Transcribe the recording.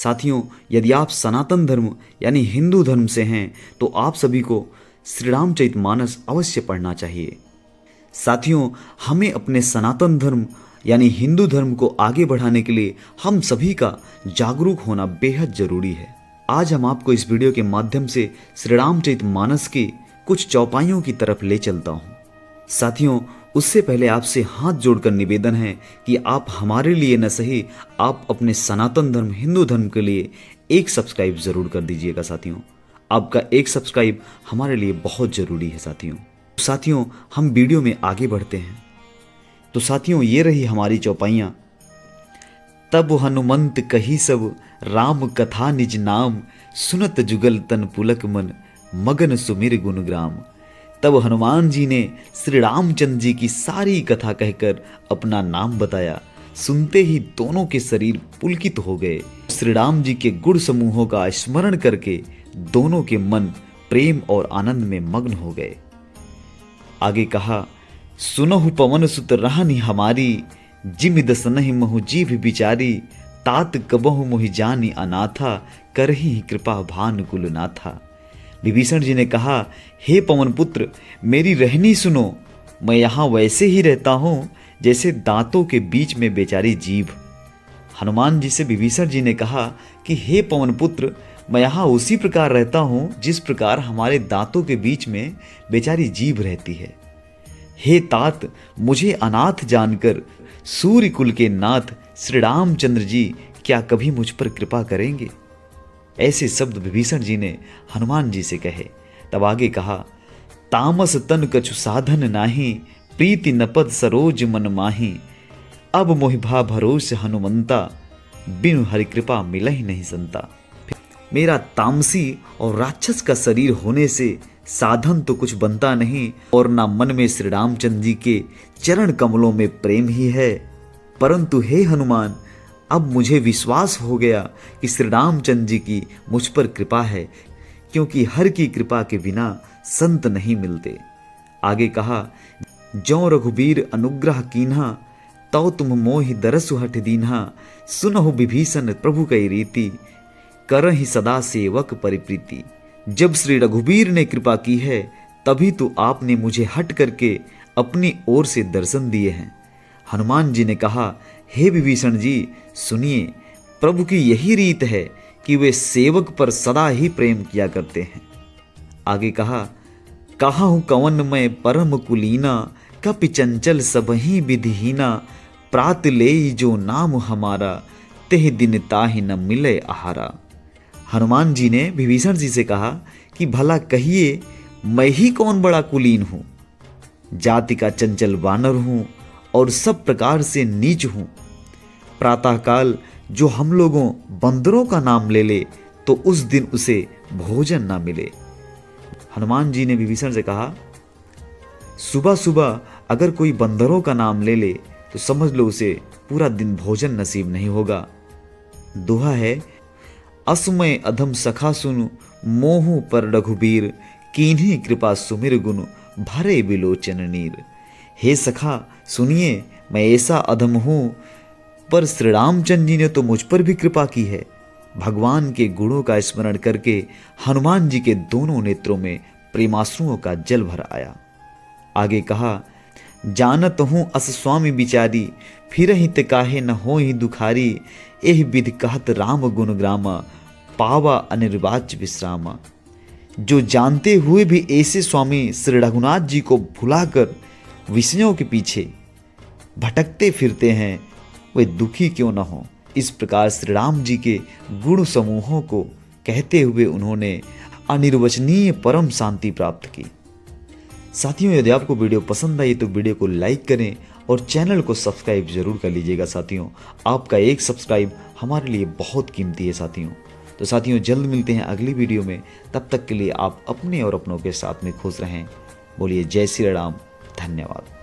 साथियों, यदि आप सनातन धर्म यानी हिंदू धर्म से हैं तो आप सभी को श्री रामचरितमानस अवश्य पढ़ना चाहिए। साथियों, हमें अपने सनातन धर्म यानी हिंदू धर्म को आगे बढ़ाने के लिए हम सभी का जागरूक होना बेहद जरूरी है। आज हम आपको इस वीडियो के माध्यम से श्री रामचरितमानस की कुछ चौपाइयों की तरफ ले चलता हूँ। साथियों, उससे पहले आपसे हाथ जोड़कर निवेदन है कि आप हमारे लिए न सही, आप अपने सनातन धर्म हिंदू धर्म के लिए एक सब्सक्राइब जरूर कर दीजिएगा। साथियों, आपका एक सब्सक्राइब हमारे लिए बहुत जरूरी है। साथियों, हम वीडियो में आगे बढ़ते हैं। तो साथियों, ये रही हमारी चौपाइयाँ। तब हनुमंत कही सब राम कथा निज नाम, सुनत जुगल तन पुलक मन, मगन सुमिर गुणग्राम। तब हनुमान जी ने श्री रामचंद्र जी की सारी कथा कहकर अपना नाम बताया। सुनते ही दोनों के शरीर पुलकित हो गए। श्री राम जी के गुण समूहों का स्मरण करके दोनों के मन प्रेम और आनंद में मग्न हो गए। आगे कहा, सुनहु पवन सुत रहनि हमारी, जिमि दसनहि महु जीभ बिचारी, तात कबहु मोहि जानि अनाथा, करहि कृपा भानुकुल नाथा। विभीषण जी ने कहा, हे पवन पुत्र, मेरी रहनी सुनो। मैं यहाँ वैसे ही रहता हूँ जैसे दांतों के बीच में बेचारी जीभ। हनुमान जी से विभीषण जी ने कहा कि हे पवन पुत्र, मैं यहाँ उसी प्रकार रहता हूँ जिस प्रकार हमारे दांतों के बीच में बेचारी जीभ रहती है। हे तात, मुझे अनाथ जानकर सूर्य कुल के नाथ श्री रामचंद्र जी क्या कभी मुझ पर कृपा करेंगे? ऐसे शब्द विभीषण जी ने हनुमान जी से कहे। तब आगे कहा, तामस तन कछु साधन नाही, प्रीति नपद सरोज मन माही, अब मोहि भा भरोस हनुमंता, बिनु हरि कृपा मिलहि नहीं संता। मेरा तामसी और राक्षस का शरीर होने से साधन तो कुछ बनता नहीं, और ना मन में श्री रामचंद्र जी के चरण कमलों में प्रेम ही है। परंतु हे हनुमान, अब मुझे विश्वास हो गया कि श्री रामचंद्र जी की मुझ पर कृपा है, क्योंकि हर की कृपा के बिना संत नहीं मिलते। आगे कहा, जौ रघुबीर अनुग्रह कीन्हा, तौ तुम मोहि दरसु हठ दीन्हा, सुनहु विभीषण प्रभु कई रीति, करहि सदा सेवक परिप्रीति। जब श्री रघुबीर ने कृपा की है तभी तो आपने मुझे हट करके अपनी ओर से दर्शन दिए हैं। हनुमान जी ने कहा, हे विभीषण जी सुनिए, प्रभु की यही रीत है कि वे सेवक पर सदा ही प्रेम किया करते हैं। आगे कहा, कहूँ कवन मैं परम कुलीना, कपि चंचल सबही विधिहीना, प्रात ले जो नाम हमारा, तेह दिन ताहि न मिले आहारा। हनुमान जी ने विभीषण जी से कहा कि भला कहिए, मैं ही कौन बड़ा कुलीन हूँ? जाति का चंचल वानर हूँ और सब प्रकार से नीच हूँ। प्रातःकाल जो हम लोगों बंदरों का नाम ले ले तो उस दिन उसे भोजन ना मिले। हनुमान जी ने विभीषण से कहा, सुबह सुबह अगर कोई बंदरों का नाम ले ले तो समझ लो उसे पूरा दिन भोजन नसीब नहीं होगा। दोहा है, असमय अधम सखा सुनु, मोहु पर रघुबीर, कीन्ही कृपा सुमिर गुण, भरे बिलोचन नीर। हे सखा सुनिए, मैं ऐसा अधम हूं, पर श्री रामचंद्र जी ने तो मुझ पर भी कृपा की है। भगवान के गुणों का स्मरण करके हनुमान जी के दोनों नेत्रों में प्रेमाश्रुओं का जल भर आया। आगे कहा, जानत हूँ अस स्वामी बिचारी, फिर हित काहे न हो ही दुखारी, एह विधि कहत राम गुण ग्रामा, पावा अनिर्वाच्य विश्रामा। जो जानते हुए भी ऐसे स्वामी श्री रघुनाथ जी को भुलाकर विषयों के पीछे भटकते फिरते हैं, वे दुखी क्यों न हो। इस प्रकार श्री राम जी के गुण समूहों को कहते हुए उन्होंने अनिर्वचनीय परम शांति प्राप्त की। साथियों, यदि आपको वीडियो पसंद आई तो वीडियो को लाइक करें और चैनल को सब्सक्राइब जरूर कर लीजिएगा। साथियों, आपका एक सब्सक्राइब हमारे लिए बहुत कीमती है। तो साथियों, जल्द मिलते हैं अगली वीडियो में। तब तक के लिए आप अपने और अपनों के साथ में खुश रहें। बोलिए जय श्री राम। धन्यवाद।